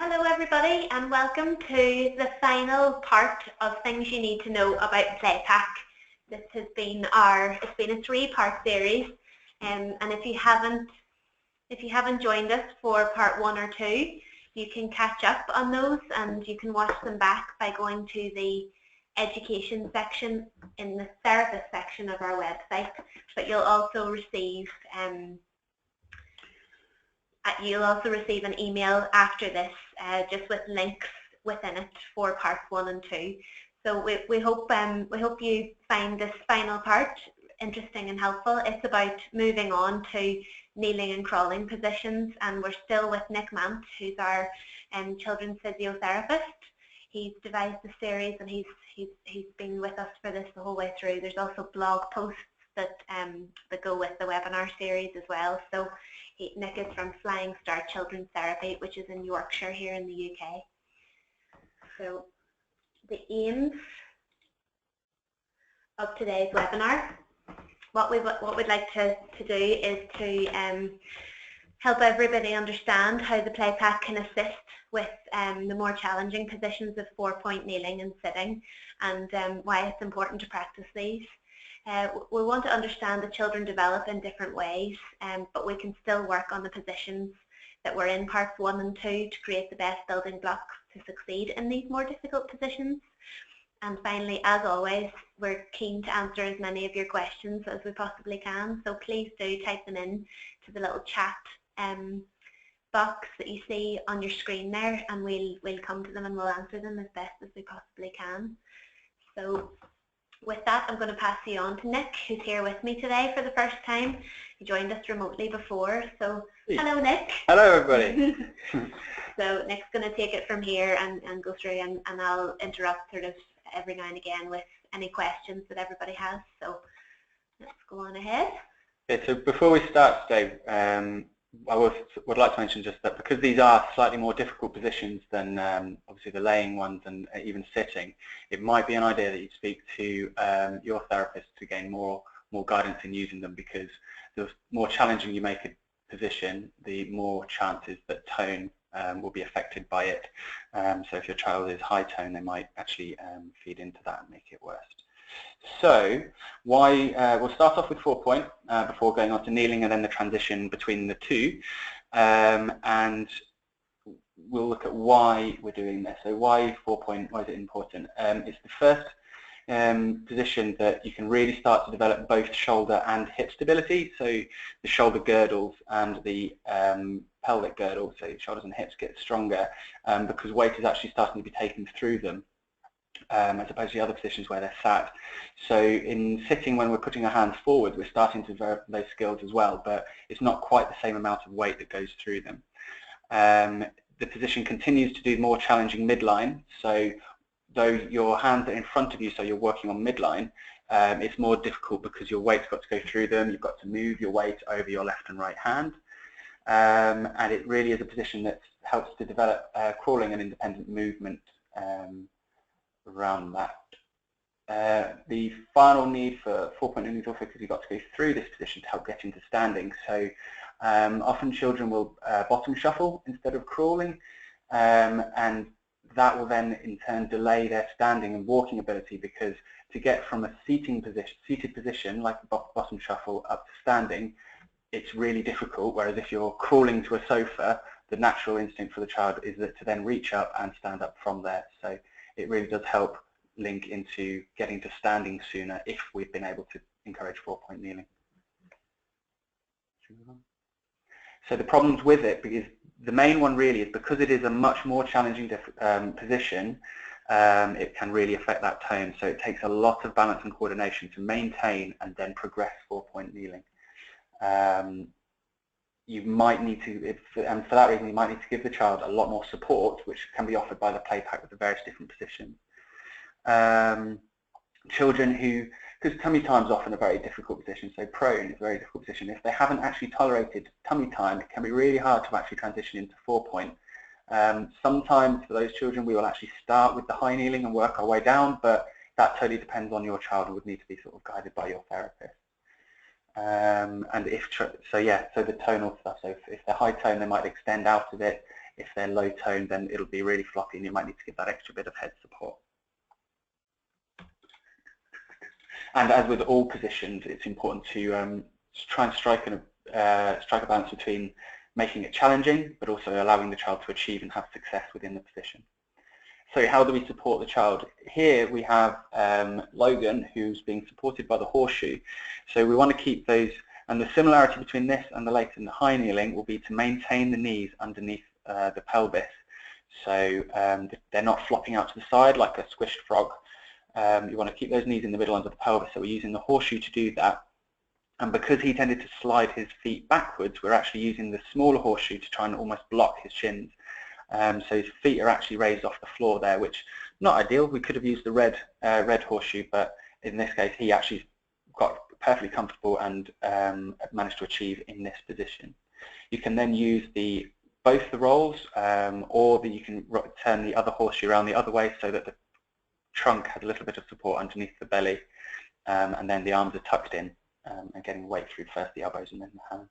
Hello everybody and welcome to the final part of things you need to know about Playpak. This has been it's been a 3-part series, and if you haven't joined us for part 1 or 2, you can catch up on those and you can watch them back by going to the education section in the therapist section of our website. But you'll also receive an email after this, just with links within it for parts 1 and 2. So we hope you find this final part interesting and helpful. It's about moving on to kneeling and crawling positions, and we're still with Nick Mant, who's our children's physiotherapist. He's devised the series and he's been with us for this the whole way through. There's also blog posts that go with the webinar series as well. So Nick is from Flying Start Children's Therapy, which is in Yorkshire here in the UK. So the aims of today's webinar, what we'd like to do is to help everybody understand how the Playpak can assist with the more challenging positions of 4-point kneeling and sitting, and why it's important to practice these. We want to understand that children develop in different ways, but we can still work on the positions that were in parts 1 and 2 to create the best building blocks to succeed in these more difficult positions. And finally, as always, we're keen to answer as many of your questions as we possibly can, so please do type them in to the little chat box that you see on your screen there, and we'll come to them and we'll answer them as best as we possibly can. So with that, I'm going to pass you on to Nick, who's here with me today for the first time. He joined us remotely before, so hello Nick. Hello everybody. So Nick's going to take it from here and go through, and I'll interrupt sort of every now and again with any questions that everybody has. So let's go on ahead. Okay, so before we start today, I would like to mention just that because these are slightly more difficult positions than obviously the laying ones and even sitting, it might be an idea that you speak to your therapist to gain more guidance in using them, because the more challenging you make a position, the more chances that tone will be affected by it. So if your child is high tone, they might actually feed into that and make it worse. So we'll start off with 4-point before going on to kneeling, and then the transition between the two, and we'll look at why we're doing this. So why 4-point, why is it important? It's the first position that you can really start to develop both shoulder and hip stability, so the shoulder girdles and the pelvic girdles, so shoulders and hips get stronger because weight is actually starting to be taken through them, as opposed to the other positions where they're sat. So in sitting, when we're putting our hands forward, we're starting to develop those skills as well, but it's not quite the same amount of weight that goes through them. The position continues to do more challenging midline, so though your hands are in front of you, so you're working on midline, it's more difficult because your weight's got to go through them, you've got to move your weight over your left and right hand, and it really is a position that helps to develop crawling and independent movement around that. The final need for 4-point kneeling is also because you've got to go through this position to help get into standing. So often children will bottom shuffle instead of crawling, and that will then in turn delay their standing and walking ability, because to get from a seated position like a bottom shuffle up to standing, it's really difficult, whereas if you're crawling to a sofa, the natural instinct for the child is that to then reach up and stand up from there. So it really does help link into getting to standing sooner if we've been able to encourage 4-point kneeling. So the problems with it, because the main one really is because it is a much more challenging position, it can really affect that tone. So it takes a lot of balance and coordination to maintain and then progress 4-point kneeling. You might need to, and for that reason, you might need to give the child a lot more support, which can be offered by the Playpak with the various different positions. Children who, because tummy time is often a very difficult position, so prone is a very difficult position. If they haven't actually tolerated tummy time, it can be really hard to actually transition into 4-point. Sometimes for those children, we will actually start with the high kneeling and work our way down, but that totally depends on your child and would need to be sort of guided by your therapist. And if so, yeah, so the tonal stuff. So if they're high tone, they might extend out of it. If they're low tone, then it'll be really floppy and you might need to give that extra bit of head support. And as with all positions, it's important to try and strike a balance between making it challenging, but also allowing the child to achieve and have success within the position. So how do we support the child? Here we have Logan, who's being supported by the horseshoe. So we want to keep those, and the similarity between this and the latent high kneeling will be to maintain the knees underneath the pelvis. So they're not flopping out to the side like a squished frog. You want to keep those knees in the middle under the pelvis, so we're using the horseshoe to do that. And because he tended to slide his feet backwards, we're actually using the smaller horseshoe to try and almost block his shins. So his feet are actually raised off the floor there, which not ideal. We could have used the red horseshoe, but in this case he actually got perfectly comfortable and managed to achieve in this position. You can then use both the rolls, or you can turn the other horseshoe around the other way so that the trunk has a little bit of support underneath the belly, and then the arms are tucked in and getting weight through first the elbows and then the hands.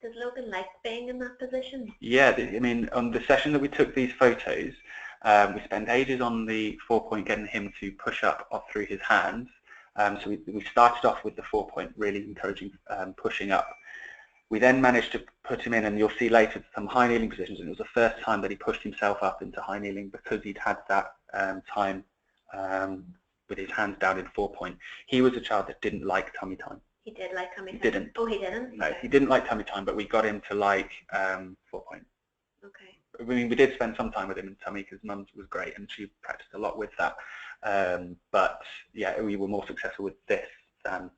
Does Logan like being in that position? Yeah, I mean, on the session that we took these photos, we spent ages on the 4-point getting him to push up through his hands. So we started off with the 4-point, really encouraging pushing up. We then managed to put him in, and you'll see later, some high kneeling positions, and it was the first time that he pushed himself up into high kneeling because he'd had that time with his hands down in 4-point. He was a child that didn't like tummy time. He did like tummy time? He didn't. Oh, he didn't? No, he didn't like tummy time, but we got him to like 4-point. Okay. I mean, we did spend some time with him in tummy because Mum's was great and she practiced a lot with that. But yeah, we were more successful with this than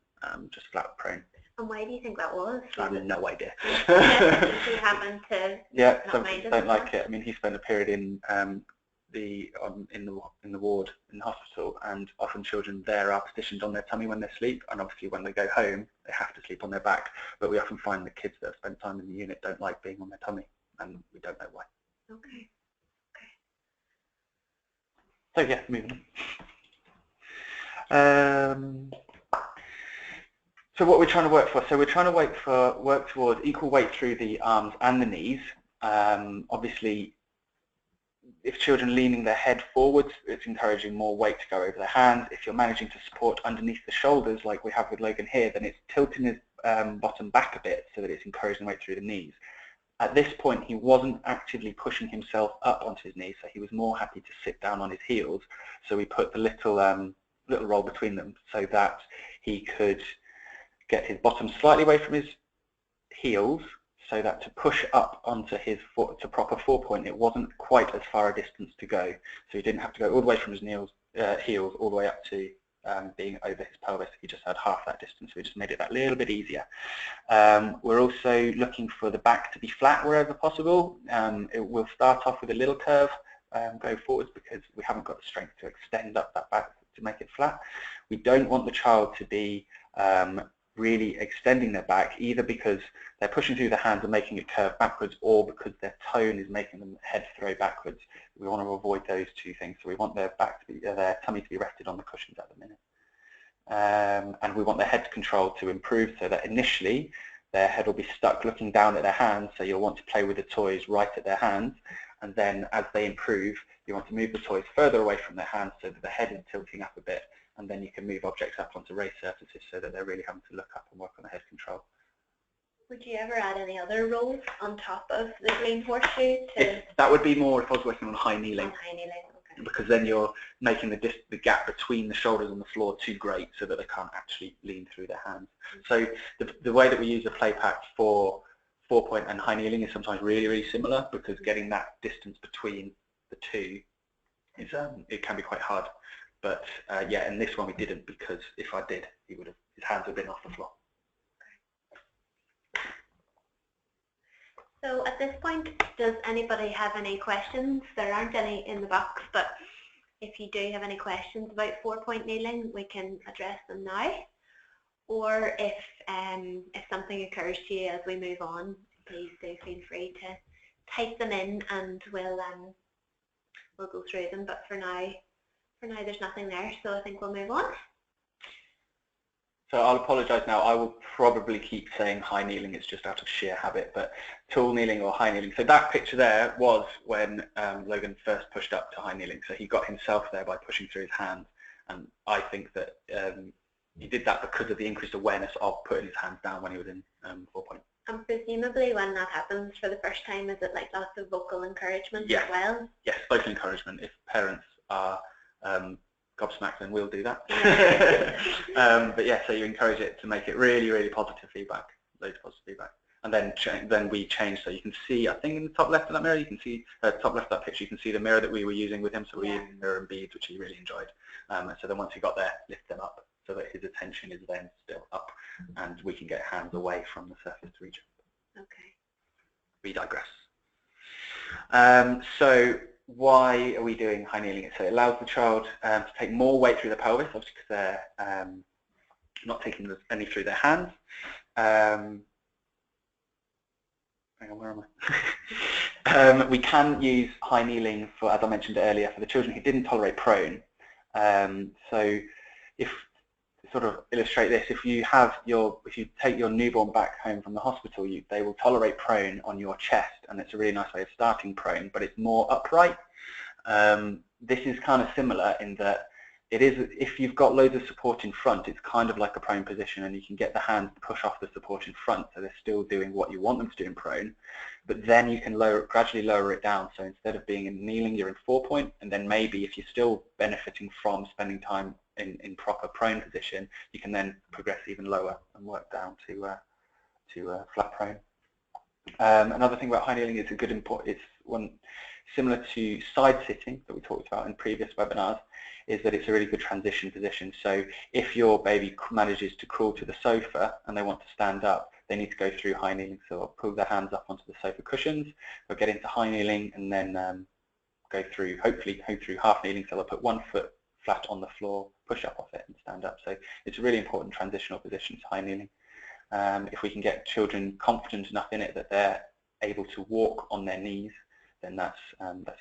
just flat prone. And why do you think that was? I have no idea. He happened to some kids don't like it. I mean, he spent a period in the ward in the hospital, and often children there are positioned on their tummy when they sleep, and obviously when they go home they have to sleep on their back. But we often find the kids that have spent time in the unit don't like being on their tummy, and we don't know why. Okay. So yeah, moving on. So what we're trying to work for, so we're trying to work towards equal weight through the arms and the knees. Obviously, if children are leaning their head forwards, it's encouraging more weight to go over their hands. If you're managing to support underneath the shoulders, like we have with Logan here, then it's tilting his bottom back a bit so that it's encouraging weight through the knees. At this point, he wasn't actively pushing himself up onto his knees, so he was more happy to sit down on his heels. So we put the little roll between them so that he could get his bottom slightly away from his heels, so that to push up onto his foot to proper 4-point, it wasn't quite as far a distance to go. So he didn't have to go all the way from his heels all the way up to being over his pelvis. He just had half that distance, so we just made it that little bit easier. We're also looking for the back to be flat wherever possible. It will start off with a little curve, go forwards, because we haven't got the strength to extend up that back to make it flat. We don't want the child to be really extending their back, either because they're pushing through the hands and making it curve backwards, or because their tone is making them head throw backwards. We want to avoid those two things. So we want their back to be, their tummy to be rested on the cushions at the minute, and we want their head control to improve, so that initially their head will be stuck looking down at their hands. So you'll want to play with the toys right at their hands, and then as they improve, you want to move the toys further away from their hands so that the head is tilting up a bit. And then you can move objects up onto raised surfaces so that they're really having to look up and work on the head control. Would you ever add any other rolls on top of the green horseshoe? That would be more if I was working on high kneeling. On high kneeling, okay. Because then you're making the gap between the shoulders and the floor too great so that they can't actually lean through their hands. So the way that we use a Playpak for 4-point and high kneeling is sometimes really, really similar, because getting that distance between the two is it can be quite hard. But yeah, in this one we didn't, because if I did, his hands would have been off the floor. So at this point, does anybody have any questions? There aren't any in the box, but if you do have any questions about 4-point kneeling, we can address them now. Or if something occurs to you as we move on, please do feel free to type them in, and we'll go through them. But for now there's nothing there, so I think we'll move on. So I'll apologise now. I will probably keep saying high kneeling. It's just out of sheer habit, but tall kneeling or high kneeling. So that picture there was when Logan first pushed up to high kneeling. So he got himself there by pushing through his hands. And I think that he did that because of the increased awareness of putting his hands down when he was in 4 point. And presumably when that happens for the first time, is it like lots of vocal encouragement Yes. as well? Yes, vocal encouragement. If parents are gobsmacked, then we'll do that. Yeah. But yeah, so you encourage it to make it really, really positive feedback, loads of positive feedback. And then we change, so you can see, I think in the top left of that mirror, you can see, top left of that picture, you can see the mirror that we were using with him, so we're using mirror and beads, which he really enjoyed. So then once he got there, lift them up, so that his attention is then still up, and we can get hands away from the surface to reach him. Okay. We digress. So why are we doing high kneeling? So it allows the child to take more weight through the pelvis, obviously because they're not taking any through their hands. Hang on, where am I? We can use high kneeling for, as I mentioned earlier, for the children who didn't tolerate prone. So if to sort of illustrate this, if you take your newborn back home from the hospital, they will tolerate prone on your chest, and it's a really nice way of starting prone, but it's more upright. This is kind of similar in that it is, if you've got loads of support in front, it's kind of like a prone position, and you can get the hands to push off the support in front, so they're still doing what you want them to do in prone, but then you can gradually lower it down. So instead of being in kneeling, you're in 4 point, and then maybe if you're still benefiting from spending time in proper prone position, you can then progress even lower and work down to flat prone. Another thing about high kneeling is it's one similar to side sitting that we talked about in previous webinars, is that it's a really good transition position. So if your baby manages to crawl to the sofa and they want to stand up, they need to go through high kneeling. So they'll pull their hands up onto the sofa cushions, they'll get into high kneeling, and then go through, hopefully through half kneeling. So they'll put one foot flat on the floor, push up off it and stand up. So it's a really important transitional position to high kneeling. If we can get children confident enough in it that they're able to walk on their knees, then that's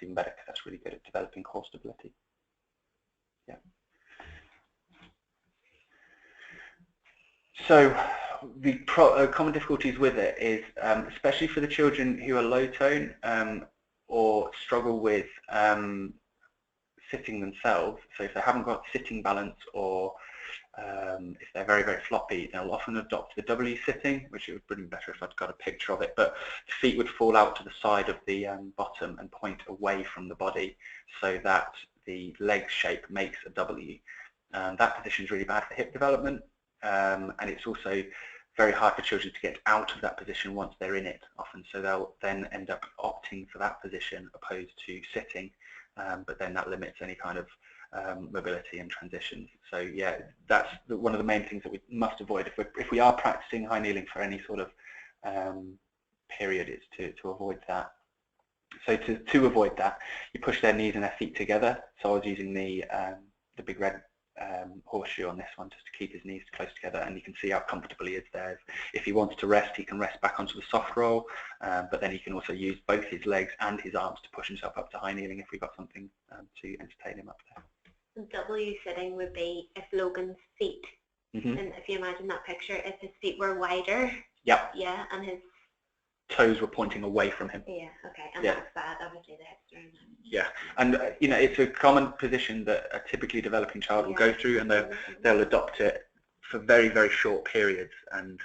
even better, because that's really good at developing core stability. Yeah. So the common difficulties with it is, especially for the children who are low tone or struggle with sitting themselves. So if they haven't got sitting balance, or if they're very, very floppy, they'll often adopt the W sitting, which it would be better if I'd got a picture of it, but the feet would fall out to the side of the bottom and point away from the body, so that the leg shape makes a W. That position is really bad for hip development, and it's also very hard for children to get out of that position once they're in it often, so they'll then end up opting for that position opposed to sitting, but then that limits any kind of mobility and transitions. So yeah, that's one of the main things that we must avoid if we are practicing high kneeling for any sort of period, is to avoid that. So to avoid that, you push their knees and their feet together. So I was using the big red horseshoe on this one, just to keep his knees close together, and you can see how comfortable he is there. If he wants to rest, he can rest back onto the soft roll, but then he can also use both his legs and his arms to push himself up to high kneeling if we've got something to entertain him up there. And W sitting would be if Logan's feet, and if you imagine that picture, if his feet were wider, yep, yeah, and his toes were pointing away from him. Yeah, okay, and that's bad, obviously the hips are in that. Yeah, and you know, it's a common position that a typically developing child will go through, and they'll adopt it for very, very short periods. And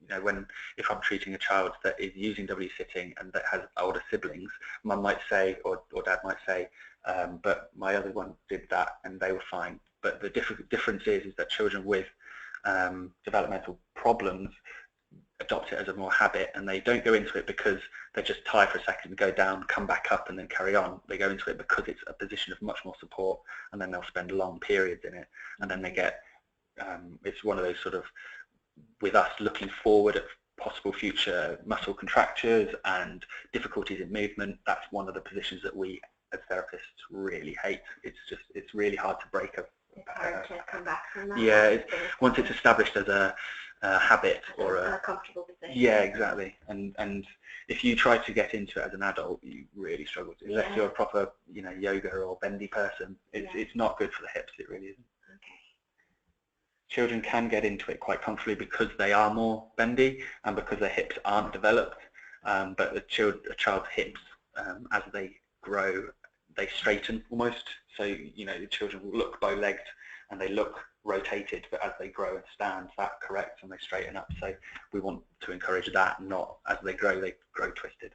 you know, if I'm treating a child that is using W sitting and that has older siblings, Mum might say, or Dad might say, but my other one did that and they were fine. But the difference is that children with developmental problems adopt it as a more habit, and they don't go into it because they just tie for a second, go down, come back up and then carry on. They go into it because it's a position of much more support, and then they'll spend long periods in it, and then they get it's one of those sort of, with us looking forward at possible future muscle contractures and difficulties in movement, that's one of the positions that we as therapists really hate. It's really hard to break It's hard to come back from that. Yeah, once it's established as a habit or a comfortable position. Yeah, exactly. And if you try to get into it as an adult, you really struggle to, unless you're a proper, you know, yoga or bendy person. It's not good for the hips. It really isn't. children can get into it quite comfortably because they are more bendy and because their hips aren't developed. But a child's hips, as they grow, they straighten almost. So, the children will look bow-legged and they look rotated, but as they grow and stand, that corrects and they straighten up. So we want to encourage that, not as they grow twisted.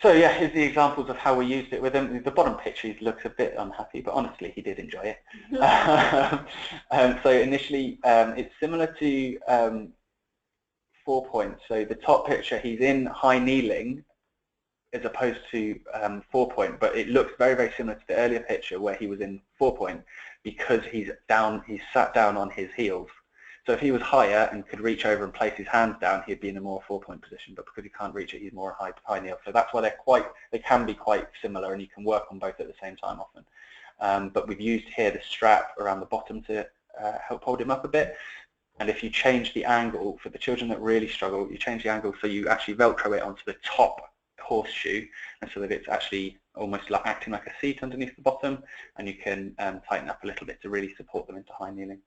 So yeah, here's the examples of how we used it with him. The bottom picture, he looks a bit unhappy, but honestly, he did enjoy it. So initially, it's similar to 4 points. So the top picture, he's in high kneeling as opposed to 4 point, but it looks very, very similar to the earlier picture where he was in 4 point because he's sat down on his heels. So if he was higher and could reach over and place his hands down, he'd be in a more 4 point position, but because he can't reach it, he's more high kneel. So that's why they can be quite similar, and you can work on both at the same time often. But we've used here the strap around the bottom to help hold him up a bit. And if you change the angle, for the children that really struggle, you change the angle so you actually Velcro it onto the top horseshoe, and so that it's actually almost like acting like a seat underneath the bottom, and you can tighten up a little bit to really support them into high kneeling.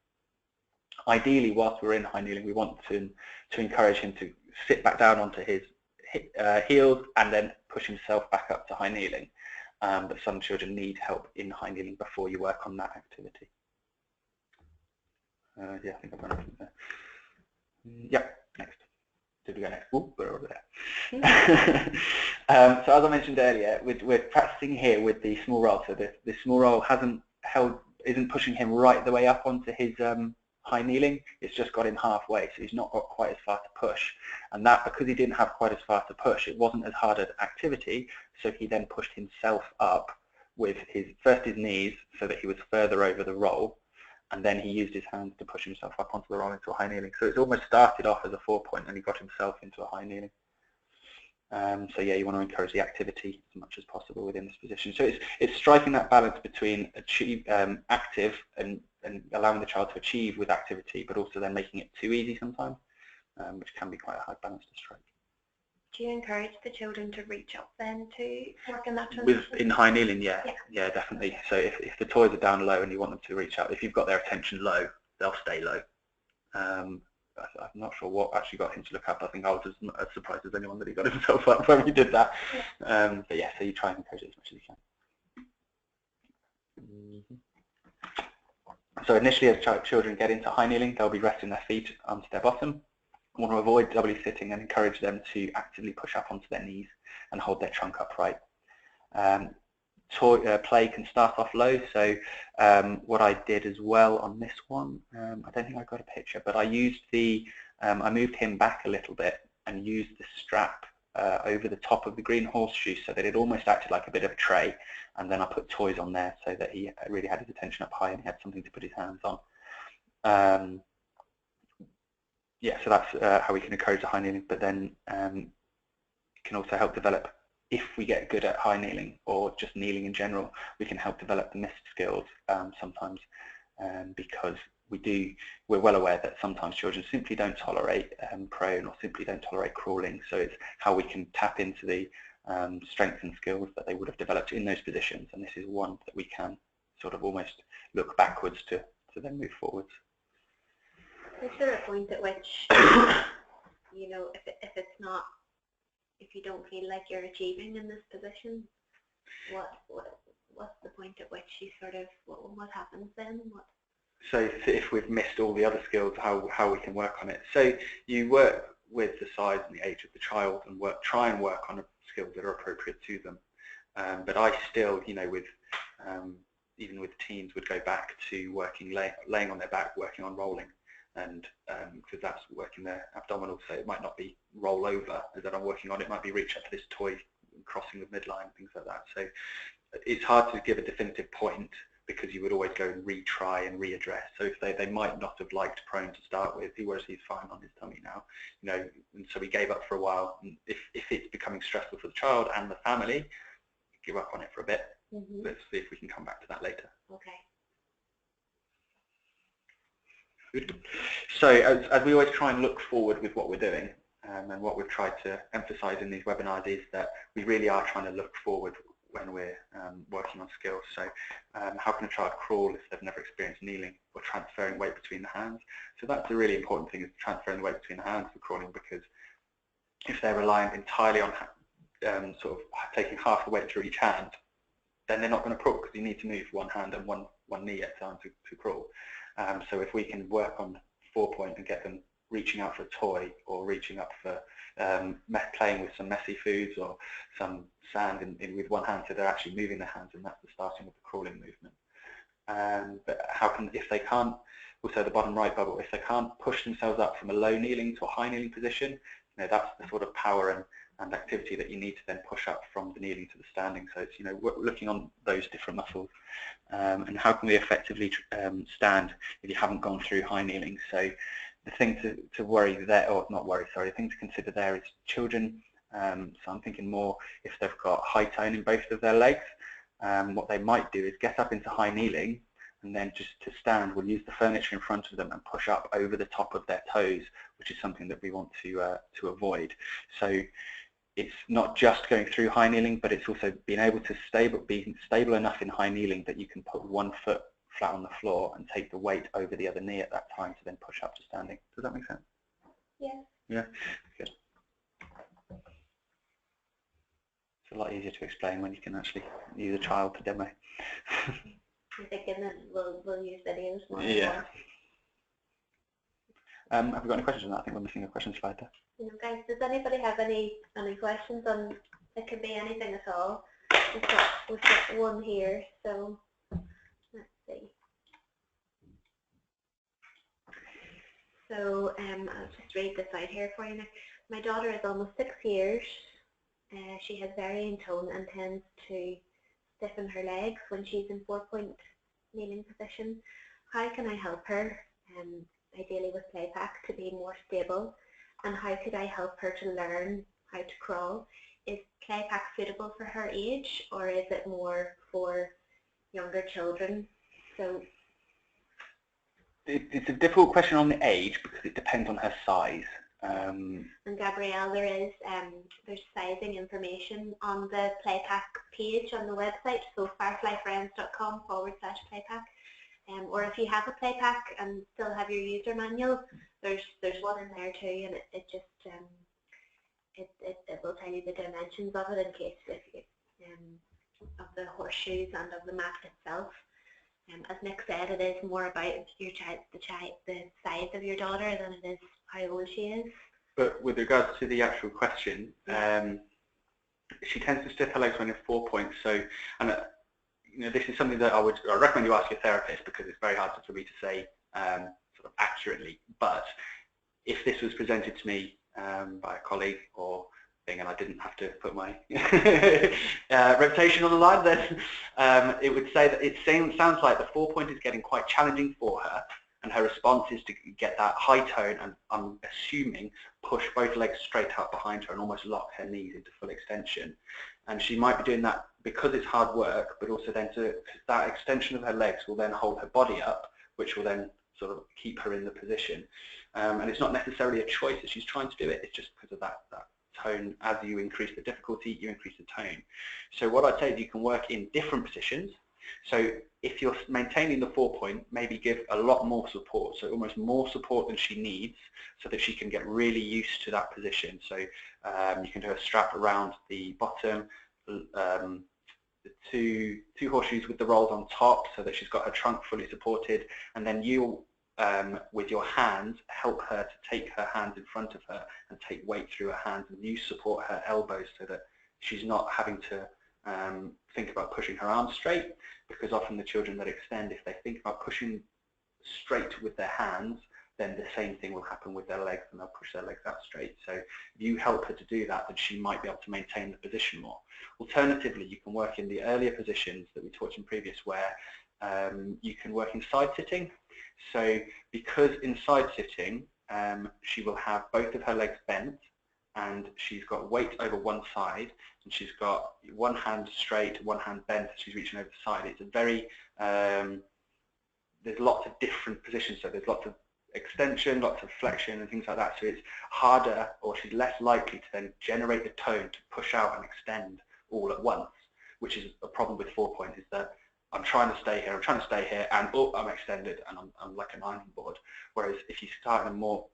Ideally, whilst we're in high kneeling, we want to encourage him to sit back down onto his heels and then push himself back up to high kneeling. But some children need help in high kneeling before you work on that activity. Yeah, I think I've run over there. Yeah, next. Did we go next? Oh, we're over there. So as I mentioned earlier, we're practicing here with the small roll. So the small roll isn't pushing him right the way up onto his high kneeling. It's just got him halfway, so he's not got quite as far to push. And that, because he didn't have quite as far to push, it wasn't as hard an activity. So he then pushed himself up with first his knees, so that he was further over the roll, and then he used his hands to push himself up onto the roll into a high kneeling. So it's almost started off as a 4 point, and he got himself into a high kneeling. So yeah, you want to encourage the activity as much as possible within this position. So it's striking that balance between active and allowing the child to achieve with activity, but also then making it too easy sometimes, which can be quite a hard balance to strike. Do you encourage the children to reach up then to work in that transition? In high kneeling, yeah, definitely. So if the toys are down low and you want them to reach up, if you've got their attention low, they'll stay low. I'm not sure what actually got him to look up. I think I was as surprised as anyone that he got himself up when we did that. But yeah, so you try and encourage it as much as you can. So initially, as children get into high kneeling, they'll be resting their feet onto their bottom. We want to avoid doubly sitting and encourage them to actively push up onto their knees and hold their trunk upright. Play can start off low, so what I did as well on this one, I don't think I got a picture, but I used I moved him back a little bit and used the strap over the top of the green horseshoe so that it almost acted like a bit of a tray, and then I put toys on there so that he really had his attention up high and he had something to put his hands on. Yeah, so that's how we can encourage the high kneeling, but then can also help develop, if we get good at high kneeling or just kneeling in general, we can help develop the missed skills sometimes, because we're well aware that sometimes children simply don't tolerate prone or simply don't tolerate crawling. So it's how we can tap into the strengths and skills that they would have developed in those positions, and this is one that we can sort of almost look backwards to then move forwards. Is there a point at which, you know, if you don't feel like you're achieving in this position, what's the point at which you sort of, what happens then? So if we've missed all the other skills, how we can work on it. So you work with the size and the age of the child and try and work on skills that are appropriate to them. But I still, you know, even with teens, would go back to working laying on their back, working on rolling. And because that's working their abdominal, so it might not be roll over that I'm working on, it might be reach up to this toy, crossing the midline, things like that. So it's hard to give a definitive point because you would always go and retry and readdress. So if they might not have liked prone to start with, whereas he's fine on his tummy now, you know, and so we gave up for a while. And if it's becoming stressful for the child and the family, give up on it for a bit. Let's see if we can come back to that later. Okay. So as we always try and look forward with what we're doing, and what we've tried to emphasize in these webinars is that we really are trying to look forward when we're working on skills. So how can a child crawl if they've never experienced kneeling or transferring weight between the hands? So that's a really important thing, is transferring the weight between the hands for crawling, because if they're reliant entirely on sort of taking half the weight through each hand, then they're not going to crawl, because you need to move one hand and one knee at a time to crawl. So if we can work on 4-point and get them reaching out for a toy, or reaching up for playing with some messy foods or some sand with one hand, so they're actually moving their hands, and that's the starting of the crawling movement. But how can, if they can't, also the bottom right bubble, if they can't push themselves up from a low kneeling to a high kneeling position, that's the sort of power and activity that you need to then push up from the kneeling to the standing. So it's, we're looking on those different muscles, and how can we effectively stand if you haven't gone through high kneeling. So the thing to worry there, or not worry, sorry, the thing to consider there is children. So I'm thinking more if they've got high tone in both of their legs, what they might do is get up into high kneeling, and then just to stand, we'll use the furniture in front of them and push up over the top of their toes, which is something that we want to avoid. So it's not just going through high kneeling, but it's also being able to be stable enough in high kneeling that you can put one foot flat on the floor and take the weight over the other knee at that time to then push up to standing. Does that make sense? Yeah. Yeah, good. It's a lot easier to explain when you can actually use a child to demo. I'm thinking that we'll use videos more. Yeah. Have we got any questions on that? I think we're missing a question slide there. Guys, does anybody have any questions on? It could be anything at all. We've got one here, so let's see. So I'll just read this out here for you now. My daughter is almost 6 years. She has varying tone and tends to stiffen her legs when she's in 4-point kneeling position. How can I help her, ideally with Playpak, to be more stable? And how could I help her to learn how to crawl? Is Playpak suitable for her age, or is it more for younger children? So it's a difficult question on the age, because it depends on her size. And Gabrielle, there's sizing information on the Playpak page on the website, so fireflyfriends.com/Playpak. Or if you have a Playpak and still have your user manual, there's one in there too, and it just it will tell you the dimensions of it in case of the horseshoes and of the mat itself. As Nick said, it is more about the size of your daughter than it is how old she is. But with regards to the actual question, she tends to stiff her legs when in 4 points. So, and this is something that I recommend you ask your therapist, because it's very hard for me to say sort of accurately. But if this was presented to me by a colleague or thing, and I didn't have to put my reputation on the line, then it would say that it sounds like the 4-point is getting quite challenging for her, and her response is to get that high tone and, I'm assuming, push both legs straight up behind her and almost lock her knees into full extension. And she might be doing that because it's hard work, but also then that extension of her legs will then hold her body up, which will then sort of keep her in the position. And it's not necessarily a choice that she's trying to do it, it's just because of that tone. As you increase the difficulty, you increase the tone. So what I'd say is you can work in different positions. So if you're maintaining the 4-point, maybe give a lot more support, so almost more support than she needs, so that she can get really used to that position. So you can do a strap around the bottom, the two horseshoes with the rolls on top, so that she's got her trunk fully supported, and then you, with your hands, help her to take her hands in front of her and take weight through her hands, and you support her elbows so that she's not having to think about pushing her arms straight, because often the children that extend, if they think about pushing straight with their hands, then the same thing will happen with their legs, and they'll push their legs out straight. So if you help her to do that, then she might be able to maintain the position more. Alternatively, you can work in the earlier positions that we taught in previous, where you can work in side sitting. So because in side sitting, she will have both of her legs bent, and she's got weight over one side, and she's got one hand straight, one hand bent as she's reaching over the side. It's a very, there's lots of different positions, so there's lots of extension, lots of flexion and things like that, so it's harder, or she's less likely to then generate the tone to push out and extend all at once. which is a problem with 4-point, is that I'm trying to stay here, and oh, I'm extended, and I'm like an ironing board. Whereas if you start in a more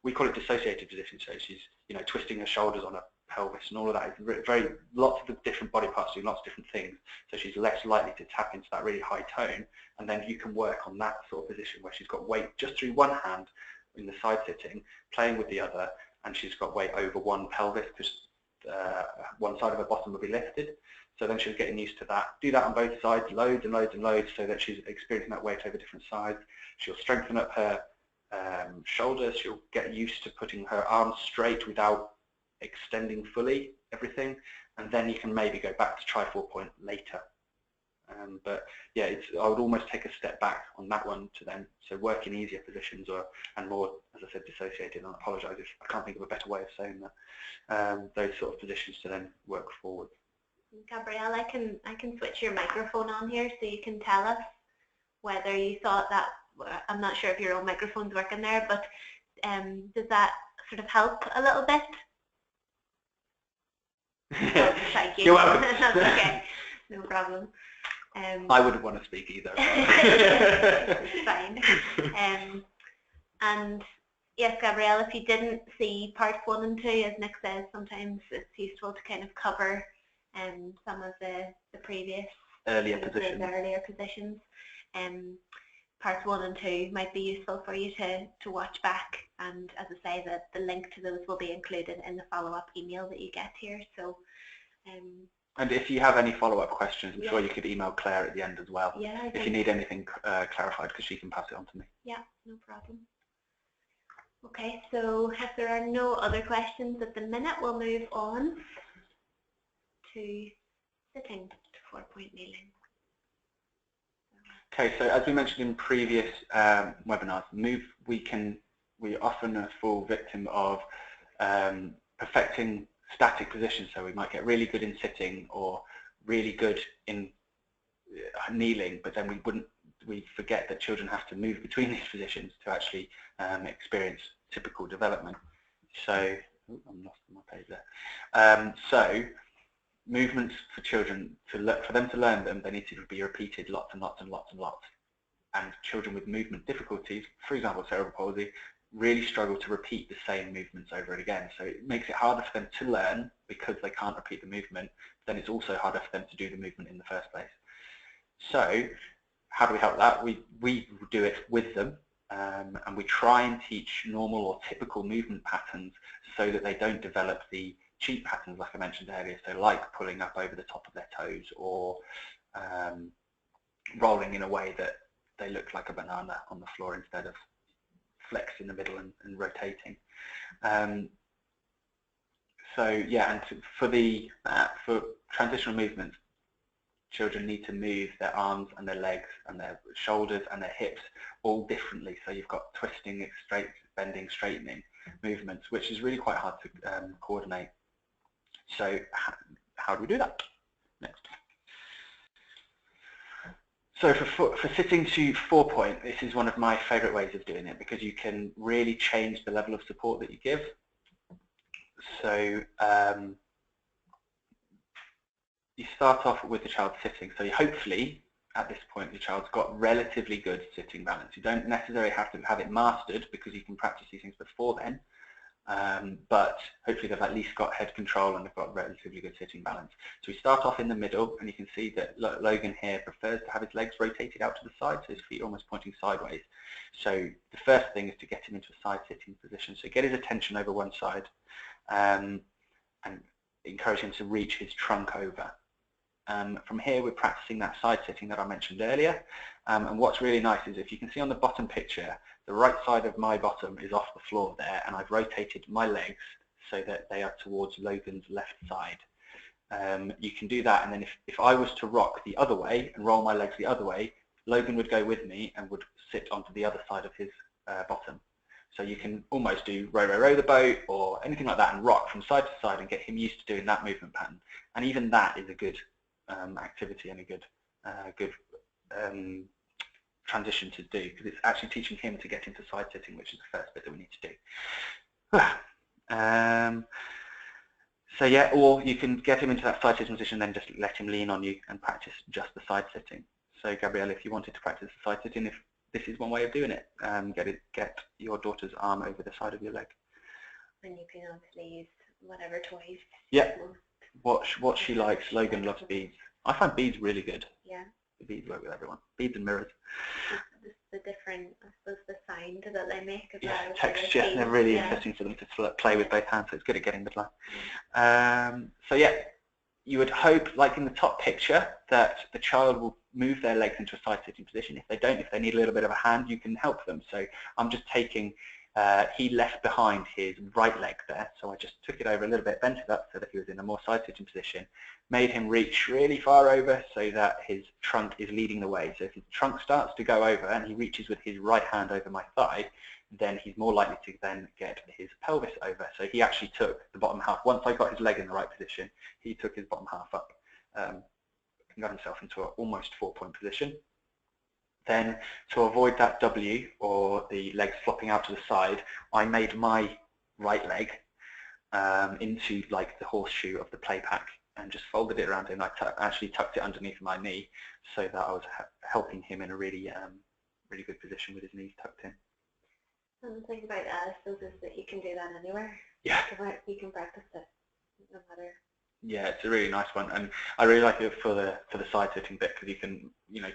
we call it dissociated position, so she's twisting her shoulders on her pelvis, and all of that is very lots of the different body parts doing lots of different things. So she's less likely to tap into that really high tone, and then you can work on that sort of position where she's got weight just through one hand in the side sitting, playing with the other, and she's got weight over one pelvis because one side of her bottom will be lifted. So then she's getting used to that. Do that on both sides, loads and loads and loads, so that she's experiencing that weight over different sides. She'll strengthen up her shoulders. She'll get used to putting her arms straight without extending fully everything. And then you can maybe go back to try 4-point later. But yeah, I would almost take a step back on that one to then, so work in easier positions and more, as I said, dissociated. And I apologise if I can't think of a better way of saying that. Those sort of positions to then work forward. Gabrielle, I can switch your microphone on here so you can tell us whether you thought that, I'm not sure if your own microphone's working there, but does that sort of help a little bit? Oh, thank you. You're welcome. That's okay, no problem. I wouldn't want to speak either. It's fine. And yes, Gabrielle, if you didn't see parts 1 and 2, as Nick says, sometimes it's useful to kind of cover some of the previous earlier positions. Parts 1 and 2 might be useful for you to watch back, and as I say, the link to those will be included in the follow-up email that you get here. So. And if you have any follow-up questions, I'm sure you could email Claire at the end as well. Yeah, if you need anything clarified, because she can pass it on to me. Yeah, no problem. Okay, so if there are no other questions at the minute, we'll move on to sitting to 4-point kneeling. Okay, so as we mentioned in previous webinars, we often fall victim of perfecting static positions. So we might get really good in sitting or really good in kneeling, but then we forget that children have to move between these positions to actually experience typical development. So, I'm lost on my page there. So, movements for children, for them to learn them, they need to be repeated lots and lots and lots and lots. And children with movement difficulties, for example cerebral palsy, really struggle to repeat the same movements over and again. So it makes it harder for them to learn because they can't repeat the movement. Then it's also harder for them to do the movement in the first place. So how do we help that? We do it with them, and we try and teach normal or typical movement patterns so that they don't develop the cheat patterns like I mentioned earlier, so like pulling up over the top of their toes or rolling in a way that they look like a banana on the floor instead of flex in the middle and rotating. So yeah, and for transitional movements, children need to move their arms and their legs and their shoulders and their hips all differently. So you've got twisting, straight, bending, straightening movements, which is really quite hard to coordinate. So how do we do that? Next. So for sitting to 4-point, this is one of my favourite ways of doing it because you can really change the level of support that you give. So you start off with the child sitting. So hopefully at this point the child's got relatively good sitting balance. You don't necessarily have to have it mastered because you can practice these things before then. But hopefully they've at least got head control and they've got relatively good sitting balance. So we start off in the middle, and you can see that Logan here prefers to have his legs rotated out to the side, so his feet are almost pointing sideways. So the first thing is to get him into a side sitting position. So get his attention over one side and encourage him to reach his trunk over. From here we're practicing that side sitting that I mentioned earlier, and what's really nice is if you can see on the bottom picture, the right side of my bottom is off the floor there, and I've rotated my legs so that they are towards Logan's left side. You can do that, and then if I was to rock the other way and roll my legs the other way, Logan would go with me and would sit onto the other side of his bottom. So you can almost do row, row, row the boat or anything like that and rock from side to side and get him used to doing that movement pattern. And even that is a good activity and a good transition to do, because it's actually teaching him to get into side sitting, which is the first bit that we need to do. So yeah, or you can get him into that side sitting position, then just let him lean on you and practice just the side sitting. So Gabriella, if you wanted to practice the side sitting, if this is one way of doing it, get your daughter's arm over the side of your leg. And you can obviously use whatever toys. Yeah. What she likes. Logan loves beads. I find beads really good. Yeah. The beads work with everyone. Beads and mirrors. The different, I suppose, the sound that they make as yeah, well. texture. They're really interesting for them to play with both hands, so it's good at getting the line. So yeah, you would hope, like in the top picture, that the child will move their legs into a side sitting position. If they don't, if they need a little bit of a hand, you can help them. So I'm just taking, he left behind his right leg there, so I just took it over a little bit, bent it up so that he was in a more side sitting position, made him reach really far over so that his trunk is leading the way. So if his trunk starts to go over and he reaches with his right hand over my thigh, then he's more likely to then get his pelvis over. So he actually took the bottom half. Once I got his leg in the right position, he took his bottom half up and got himself into an almost 4-point position. Then, to avoid that W or the legs flopping out to the side, I made my right leg into like the horseshoe of the Playpak and just folded it around him. I actually tucked it underneath my knee so that I was helping him in a really, really good position with his knees tucked in. And the thing about that, I suppose, is that you can do that anywhere. Yeah. You can practice it no matter. Yeah, it's a really nice one, and I really like it for the side sitting bit because you can,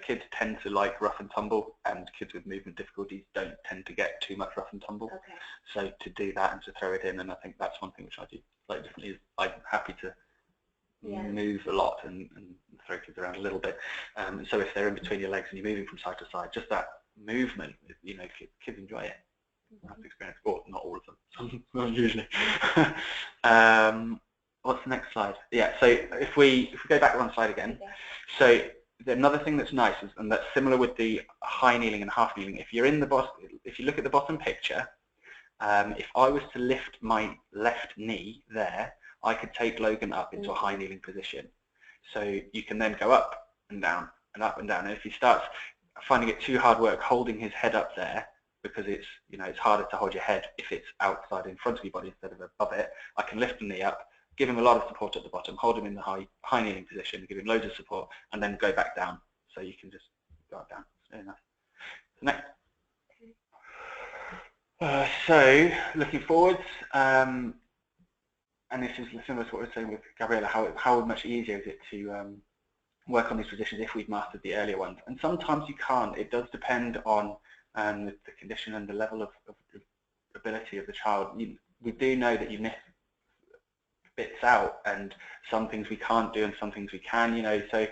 kids tend to like rough and tumble, and kids with movement difficulties don't tend to get too much rough and tumble. Okay. So to do that and to throw it in, and I think that's one thing which I do slightly differently. Is I'm happy to move a lot and throw kids around a little bit. So if they're in between your legs and you're moving from side to side, just that movement, kids enjoy it. Nice experience. Well, not all of them, some usually. What's the next slide? Yeah, so if we go back one slide again, so another thing that's nice is, and that's similar with the high kneeling and half kneeling. If you're in the if you look at the bottom picture, if I was to lift my left knee there, I could take Logan up into a high kneeling position. So you can then go up and down and up and down. And if he starts finding it too hard work holding his head up there, because it's it's harder to hold your head if it's outside in front of your body instead of above it, I can lift the knee up, give him a lot of support at the bottom, hold him in the high kneeling position, give him loads of support, and then go back down. So you can just go up down. Very nice. Next. So looking forwards, and this is similar to what we were saying with Gabriella, how much easier is it to work on these positions if we've mastered the earlier ones? And sometimes you can't. It does depend on the condition and the level of ability of the child. We do know that you miss bits out, and some things we can't do and some things we can, so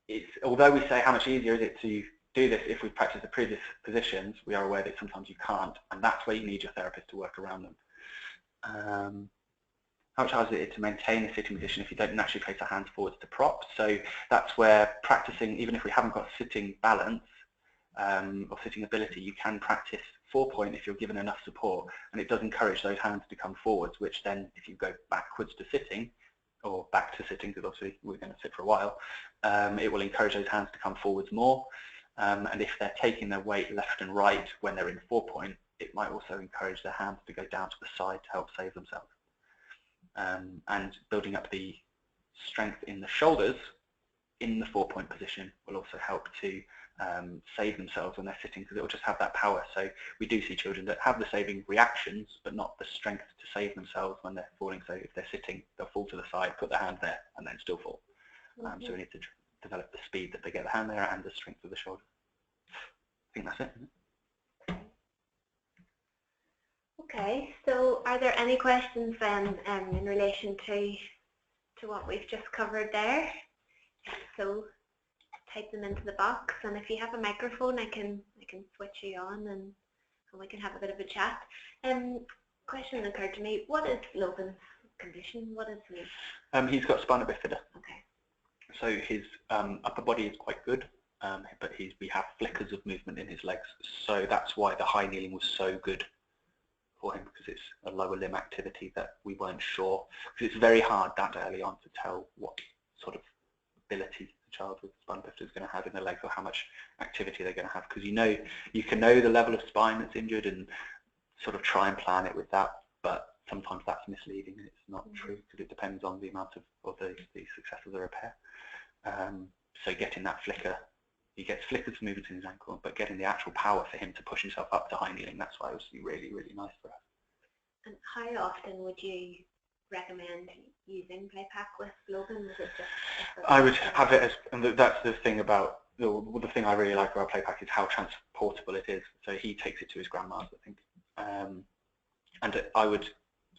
it's, although we say how much easier is it to do this if we've practiced the previous positions, we are aware that sometimes you can't, and that's where you need your therapist to work around them. How much harder is it to maintain a sitting position if you don't naturally place our hands forwards to prop? So that's where practicing, even if we haven't got sitting balance or sitting ability, you can practice 4-point if you're given enough support, and it does encourage those hands to come forwards, which then if you go backwards to sitting, or back to sitting, because obviously we're going to sit for a while, it will encourage those hands to come forwards more, and if they're taking their weight left and right when they're in 4-point, it might also encourage their hands to go down to the side to help save themselves. And building up the strength in the shoulders in the 4-point position will also help to save themselves when they're sitting, because it will just have that power. So we do see children that have the saving reactions but not the strength to save themselves when they're falling. So if they're sitting, they'll fall to the side, put their hand there, and then still fall. So we need to develop the speed that they get the hand there and the strength of the shoulder. I think that's it, isn't it? Okay, so are there any questions then in relation to what we've just covered there? So type them into the box, and if you have a microphone, I can switch you on and we can have a bit of a chat. Question occurred to me: what is Logan's condition? What is his? He's got spina bifida. Okay. So his upper body is quite good, but we have flickers of movement in his legs. So that's why the high kneeling was so good for him, because it's a lower limb activity that we weren't sure. Because it's very hard that early on to tell what sort of ability the child with spina bifida is going to have in their legs, or how much activity they're going to have, because you can know the level of spine that's injured and sort of try and plan it with that, but sometimes that's misleading and it's not true, because it depends on the amount of, or the success of the repair. So getting that flicker, he gets flickers for movement in his ankle, but getting the actual power for him to push himself up to high kneeling, that's why it was really, really nice for us. And how often would you recommend using Playpak with Logan? Was it just I would have it as, and that's the thing about, the thing I really like about Playpak is how transportable it is. So he takes it to his grandma's, I think. And I would,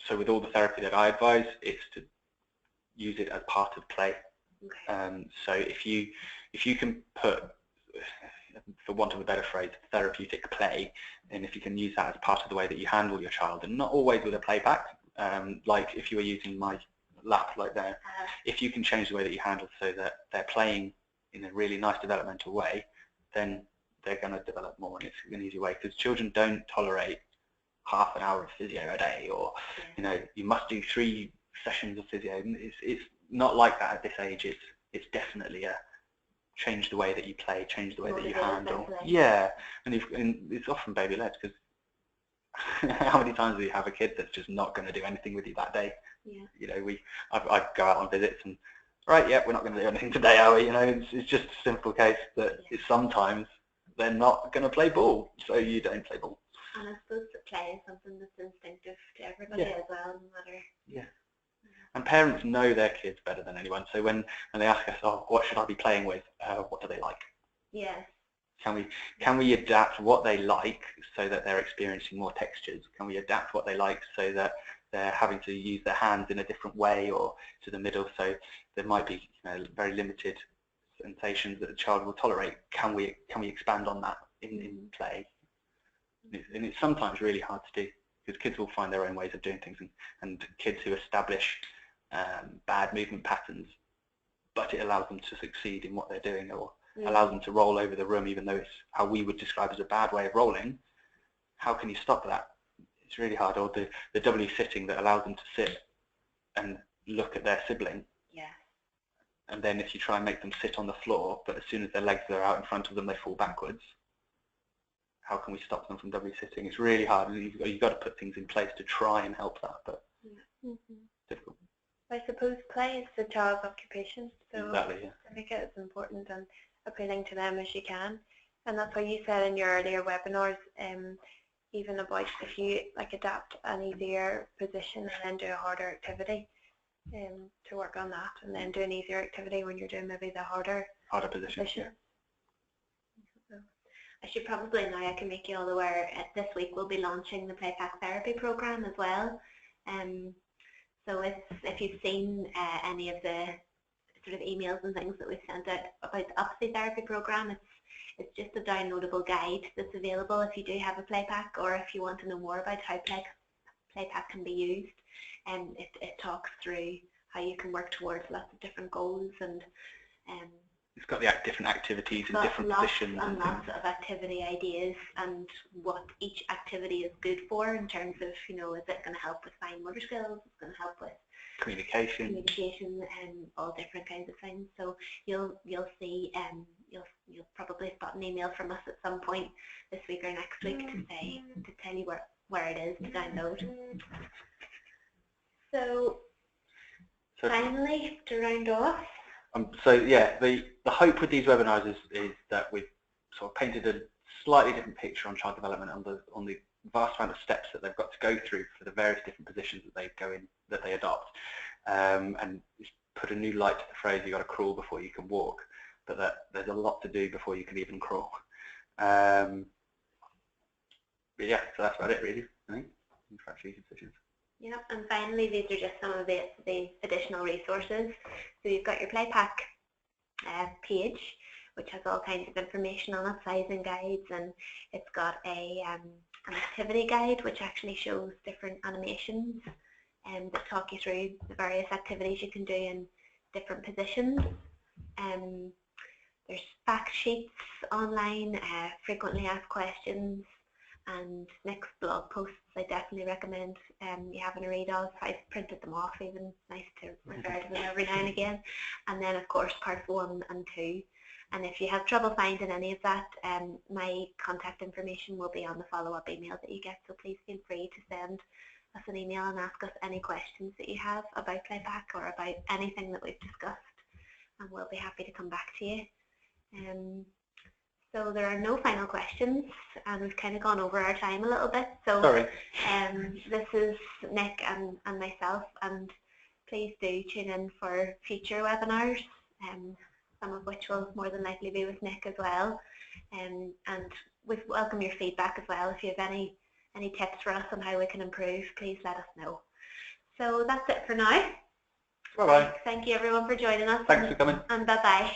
so with all the therapy that I advise, it's to use it as part of play. Okay. So if you can put, for want of a better phrase, therapeutic play, and if you can use that as part of the way that you handle your child, and not always with a Playpak, like if you were using my lap like there, if you can change the way that you handle so that they're playing in a really nice developmental way, then they're going to develop more, and it's an easy way, because children don't tolerate half an hour of physio a day, or you must do 3 sessions of physio. It's not like that at this age. It's definitely a change the way that you play, change the way that you handle. Yeah, and it's often baby-led, because how many times do you have a kid that's just not going to do anything with you that day? Yeah. I go out on visits and, right, yeah, we're not going to do anything today, are we? It's just a simple case that it's sometimes they're not going to play ball, so you don't play ball. And I suppose that play is something that's instinctive to everybody as well, no matter. Yeah. And parents know their kids better than anyone. So when they ask us, oh, what should I be playing with? What do they like? Yeah. Can we adapt what they like so that they're experiencing more textures? Can we adapt what they like so that they're having to use their hands in a different way, or to the middle? So there might be very limited sensations that the child will tolerate. Can we expand on that in play? And it's sometimes really hard to do, because kids will find their own ways of doing things, and kids who establish bad movement patterns, but it allows them to succeed in what they're doing, or allows them to roll over the room, even though it's how we would describe as a bad way of rolling. How can you stop that? It's really hard. Or the W sitting that allows them to sit and look at their sibling. Yeah. And then if you try and make them sit on the floor, but as soon as their legs are out in front of them, they fall backwards. How can we stop them from W sitting? It's really hard. You've got to put things in place to try and help that, but difficult. I suppose play is the child's occupation, so exactly, yeah. To make it as important and appealing to them as you can. And that's what you said in your earlier webinars, even about if you adapt an easier position and then do a harder activity, to work on that, and then do an easier activity when you're doing maybe the harder position. Yeah. I should probably, now I can make you all aware, this week we'll be launching the Playpak therapy program as well. So if you've seen any of the sort of emails and things that we've sent out about the Upsy therapy program, it's just a downloadable guide that's available if you do have a Playpak, or if you want to know more about how Playpak can be used. And it talks through how you can work towards lots of different goals, and it's got the different activities in different positions. And lots of activity ideas, and what each activity is good for in terms of, is it going to help with fine motor skills, it's going to help with communication, and all different kinds of things. So you'll see, you'll probably spot an email from us at some point this week or next week to tell you where it is to download. So finally, to round off. So yeah, the hope with these webinars is that we've sort of painted a slightly different picture on child development, on the vast amount of steps that they've got to go through for the various different positions that they go in, that they adopt, and put a new light to the phrase "you got to crawl before you can walk," but that there's a lot to do before you can even crawl. But yeah, so that's about it really, I think, in fracture positions. Yeah, and finally, these are just some of the additional resources. So you've got your Playpak page, which has all kinds of information on it, sizing guides, and it's got an activity guide which actually shows different animations that talk you through the various activities you can do in different positions. There's fact sheets online, frequently asked questions, and next blog posts I definitely recommend you having a read of. I've printed them off, even nice to refer to them every now and again. And then of course parts 1 and 2. And if you have trouble finding any of that, my contact information will be on the follow-up email that you get, so please feel free to send us an email and ask us any questions that you have about Playpak or about anything that we've discussed, and we'll be happy to come back to you. So there are no final questions, and we've kind of gone over our time a little bit. So sorry. This is Nick and myself, and please do tune in for future webinars, some of which will more than likely be with Nick as well. And we welcome your feedback as well. If you have any tips for us on how we can improve, please let us know. So that's it for now. Bye-bye. Thank you everyone for joining us. Thanks for coming. And bye-bye.